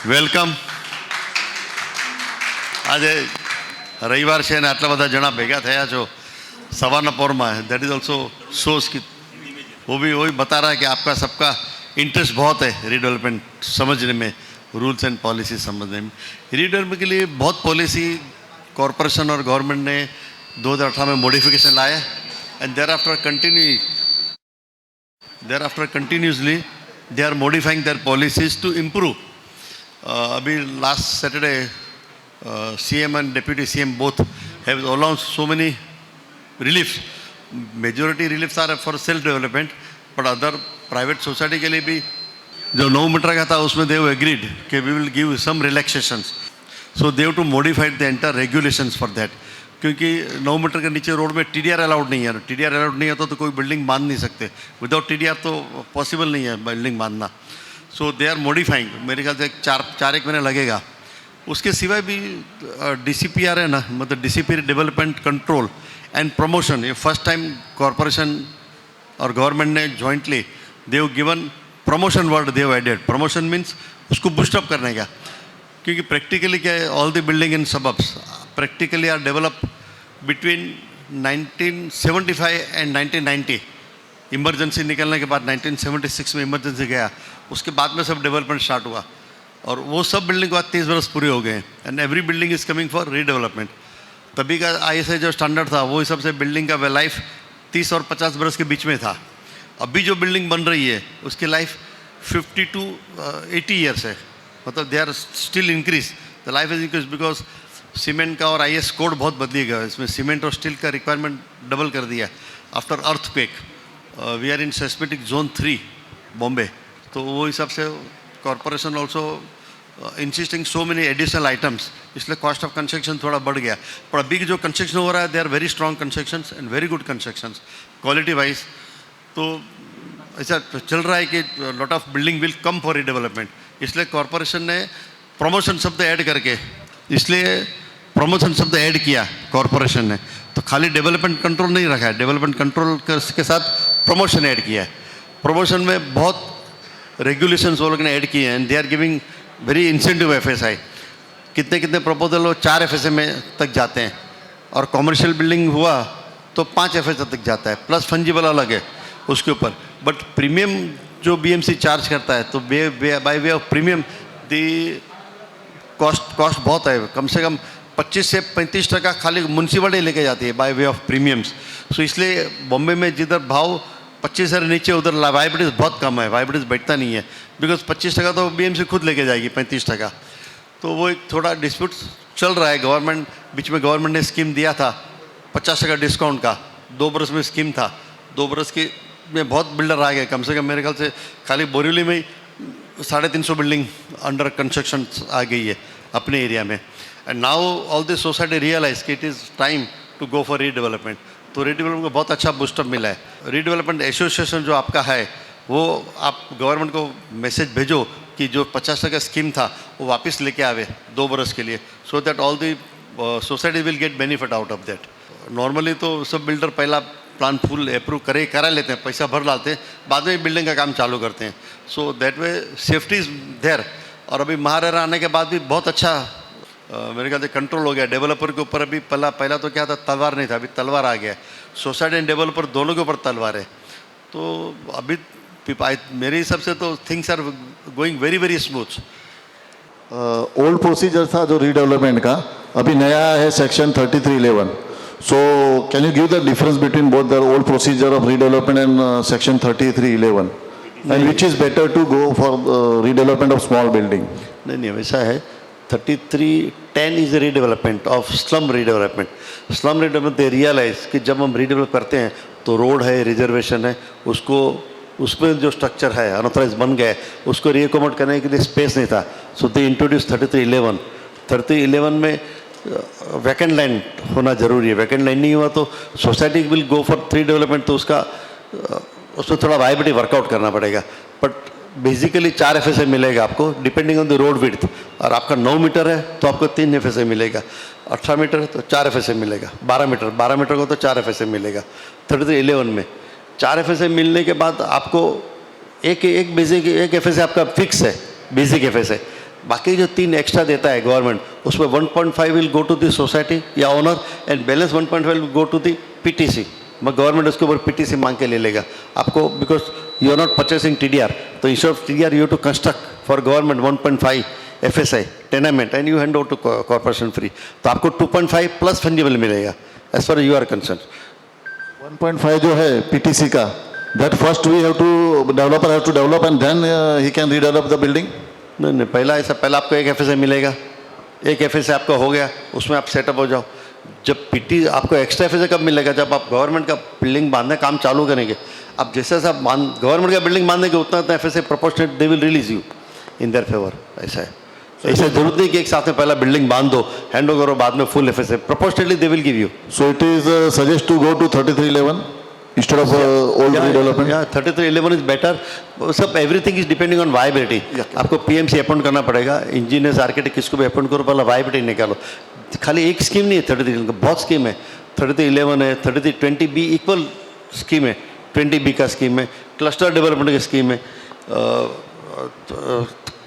Welcome. આજે રવિવાર છે અને આટલા બધા જણા ભેગા થયા છો सवाना पौर में, दैट इज ऑल्सो सोच की वो भी वही बता रहा है कि आपका सबका इंटरेस्ट बहुत है रीडेवलपमेंट समझने में, रूल्स एंड पॉलिसी समझने में. रीडेवलपमेंट के लिए बहुत पॉलिसी कॉरपोरेशन और गवर्नमेंट ने 2018 में मॉडिफिकेशन लाया and thereafter continuously they are modifying their policies to improve. अभी last Saturday CM and Deputy CM both have announced so many reliefs. Majority reliefs are for self development, but other private society के लिए भी जो 9 metre का था उसमें they have agreed कि we will give some relaxations. So they have to modify the entire regulations for that. क्योंकि 9 metre के नीचे रोड में TDR अलाउड नहीं है. TDR अलाउड नहीं है तो कोई बिल्डिंग बांध नहीं सकते. विदाउट TDR तो पॉसिबल नहीं है बिल्डिंग बांधना. सो दे आर मॉडिफाइंग. मेरे ख्याल से चार एक महीने लगेगा. उसके सिवाय भी DCPR है ना, मतलब DCP development control and promotion. ये फर्स्ट टाइम कॉरपोरेशन और गवर्नमेंट ने jointly they have given promotion word they have added. Promotion means उसको बूस्टअप करने का. क्योंकि प्रैक्टिकली क्या है, all the building in suburbs practically are develop between 1975 and 1990. Emergency निकलने के बाद 1976 में इमरजेंसी गया, उसके बाद में सब डेवलपमेंट स्टार्ट हुआ और वो सब बिल्डिंग के बाद 30 बरस पूरे हो गए and every building is coming for redevelopment. तभी का ISA जो स्टैंडर्ड था वो हिसाब से बिल्डिंग का लाइफ 30 और 50 बरस के बीच में था. अभी जो बिल्डिंग बन रही है उसकी लाइफ 50 to 80 ईयर्स है. मतलब they are still increase, the life is increase because cement का और IS कोड बहुत बदलेगा. इसमें सीमेंट और स्टील का रिक्वायरमेंट डबल कर दिया after earthquake. We are in seismic zone 3 Bombay. तो वो हिसाब से corporation also insisting so many additional items, इसलिए कॉस्ट ऑफ कंस्ट्रक्शन थोड़ा बढ़ गया. पर अभी जो कंस्ट्रक्शन हो रहा है they are very strong constructions and very good constructions quality wise. तो ऐसा चल रहा है कि lot of building will come for redevelopment. इसलिए कॉरपोरेशन ने प्रमोशन शब्द ऐड करके, इसलिए प्रमोशन शब्द ऐड किया कॉरपोरेशन ने. तो खाली डेवलपमेंट कंट्रोल नहीं रखा है, डेवलपमेंट कंट्रोल के साथ प्रमोशन ऐड किया है. प्रमोशन में बहुत रेगुलेशंस वो लोग ने ऐड किए हैं and they are giving very incentive FSI. कितने प्रपोजल वो 4 FSA में तक जाते हैं और कॉमर्शियल बिल्डिंग हुआ तो 5 FSA तक जाता है, प्लस फंजिबल अलग है उसके ऊपर. बट प्रीमियम जो BMC चार्ज करता है तो by way of premium the cost बहुत है. कम से कम 25 से 35% खाली म्यूनसिपलिटी लेके जाती है बाय वे ऑफ प्रीमियम्स. सो इसलिए बॉम्बे में जिधर भाव 25 से नीचे उधर वाइबिलिटीज बहुत कम है, वाइबिलिटीज बैठता नहीं है बिकॉज 25% तो BMC खुद लेके जाएगी, 35%. तो वो एक थोड़ा डिस्प्यूट चल रहा है. गवर्नमेंट बीच में गवर्नमेंट ने स्कीम दिया था 50% डिस्काउंट का, 2 बरस में स्कीम था. 2 बरस की में बहुत बिल्डर आ गए. कम से कम मेरे ख्याल से खाली बोरीवली में 350 बिल्डिंग अंडर कंस्ट्रक्शन आ गई है अपने एरिया में. And now all this society realise कि it is time to go for redevelopment. तो रीडेवलपमेंट को बहुत अच्छा बूस्टअप मिला है. रीडेवलपमेंट एसोसिएशन जो आपका है वो आप गवर्नमेंट को मैसेज भेजो कि जो 50% स्कीम था वो वापस लेके आवे 2 बरस के लिए, so that all the society will get benefit out of that. Normally तो सब बिल्डर पहला प्लान फुल अप्रूव करा लेते हैं, पैसा भर डालते हैं, बाद में बिल्डिंग का काम चालू करते हैं. So that way safety is there. और अभी महारेरा आने के बाद भी बहुत अच्छा मेरे ख्याल से कंट्रोल हो गया डेवलपर के ऊपर. अभी पहला तो क्या था, तलवार नहीं था, अभी तलवार आ गया. सोसाइटी एंड डेवलपर दोनों के ऊपर तलवार है. तो अभी मेरे हिसाब से तो things are going very very smooth. Old procedure था जो रीडेवलपमेंट का, अभी नया है section 3311. So can you give the difference between both the old procedure of redevelopment and section 3311 and which is better to go for redevelopment of small building? नहीं वैसा है. 3310 is redevelopment of slum redevelopment. Slum redevelopment they realize कि जब हम redevelop करते हैं तो road है, रिजर्वेशन है, उसको उसमें जो स्ट्रक्चर है अनऑथराइज बन गया है उसको रिएकोमोड करने के लिए स्पेस नहीं था. सो दे इंट्रोड्यूस 3311. 3311 में वैकेंट लैंड होना ज़रूरी है. वैकेंट लैंड नहीं हुआ तो society will go for 3 development. तो उसमें थोड़ा वाइबिलिटी वर्कआउट करना पड़ेगा. बट बेसिकली 4 FSA मिलेगा आपको depending on the road width. और आपका 9 मीटर है तो आपको 3 FSA मिलेगा, 18 मीटर है तो 4 FSA मिलेगा, 12 मीटर को तो 4 FSA मिलेगा. 3311 में 4 FSA मिलने के बाद आपको एक FSA आपका फिक्स है, बेसिक FSA. बाकी जो 3 एक्स्ट्रा देता है गवर्नमेंट, उसमें 1.5 will go to the society या owner and balance 1.5 will go to the PTC. मैं गवर्नमेंट उसके ऊपर पीटीसी मांग के ले लेगा आपको, because you are not purchasing TDR, तो instead of TDR you to construct for government 1.5 FSI tenement and you hand over to corporation free, तो आपको 2.5 प्लस फंजिबल मिलेगा as far you are concern. 1.5 जो है पीटीसी का, that first we have to, developer have to develop and then he can redevelop the building? नहीं, पहला आपको एक FSI मिलेगा, एक FSI आपका हो गया, उसमें आप सेटअप हो जाओ। जब पीटी आपको एक्स्ट्रा FSI कब मिलेगा? जब आप गवर्नमेंट का बिल्डिंग बांधने काम चालू करेंगे। आप जैसे जैसा गवर्नमेंट का बिल्डिंग बांधेंगे उतना FSI proportionate they will release you in their favour. ऐसा है, ऐसा जरूरत नहीं कि एक साथ में पहला बिल्डिंग बांध दो, हैंड ओवर करो, बाद में full FSI, proportionately they will give you. So it is suggest to go to 3311 instead of old redevelopment? Yeah, 3311 is better. सब everything is depending on viability. आपको PMC अपॉइंट करना पड़ेगा, engineers architect किसको भी appoint करो, पहला viability निकालो। खाली एक स्कीम नहीं है 33 का, बहुत स्कीम है। 3311 है, 3320B इक्वल स्कीम है, 20B का स्कीम है, क्लस्टर डेवलपमेंट की स्कीम है।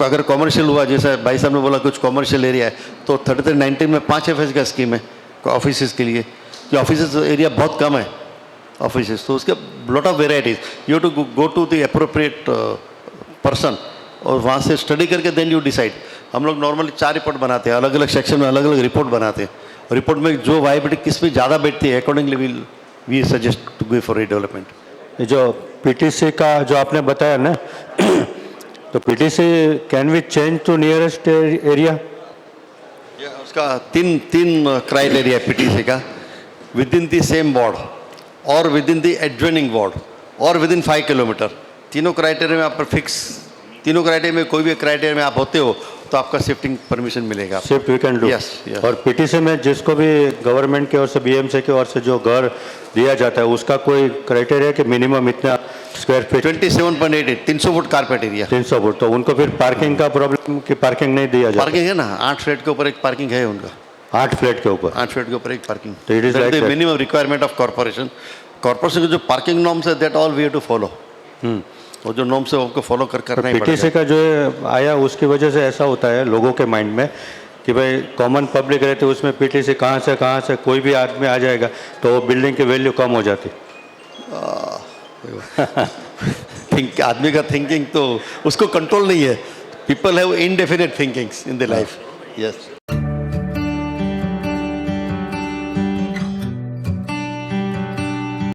अगर कॉमर्शियल हुआ, जैसा भाई साहब ने बोला कुछ कॉमर्शियल एरिया है, तो 3319 में 5 FSI का स्कीम है ऑफिस के लिए, कि ऑफिस एरिया बहुत कम है ऑफिस, तो उसके lot of varieties. You to go to the appropriate person और वहाँ से स्टडी करके देन यू डिसाइड। हम लोग नॉर्मली 4 रिपोर्ट बनाते हैं, अलग अलग सेक्शन में अलग अलग रिपोर्ट बनाते हैं। रिपोर्ट में जो वायबिलिटी किस में ज़्यादा बैठती है, accordingly we suggest to go for redevelopment. जो पीटीसी का जो आपने बताया ना, तो PTC can we change to nearest area? उसका तीन क्राइटेरिया है पीटीसी का, within the same ward और within the adjoining ward और विद इन 5 किलोमीटर। तीनों क्राइटेरिया में आप फिक्स, तीनों क्राइटेरिया में कोई भी क्राइटेरिया में आप होते हो तो आपका शिफ्टिंग परमिशन मिलेगा। Shift we can do. Yes, yes. और पीटीसी में जिसको भी गवर्नमेंट की ओर से, BMC की ओर से जो घर दिया जाता है, उसका कोई क्राइटेरिया कि मिनिमम इतना square feet? 27.88 300 foot carpet area. 300 foot. तो उनको फिर पार्किंग का प्रॉब्लम कि पार्किंग नहीं दिया जाता? पार्किंग है ना, 8 फ्लैट के ऊपर एक पार्किंग है उनका। 8 फ्लैट के ऊपर? 8 फ्लैट के ऊपर एक पार्किंग। तो it is like that. Minimum requirement of corporation. Corporation के जो पार्किंग नॉर्म्स है, that all we have to follow. वो जो नॉर्म्स है उनको फॉलो करना ही पीटीसी पड़ेगा। का जो आया उसकी वजह से ऐसा होता है लोगों के माइंड में कि भाई कॉमन पब्लिक रहती है, उसमें पीटीसी कहाँ से कोई भी आदमी आ जाएगा तो बिल्डिंग की वैल्यू कम हो जाती। आदमी का थिंकिंग तो उसको कंट्रोल नहीं है। People have indefinite thinkings in the life. Yes.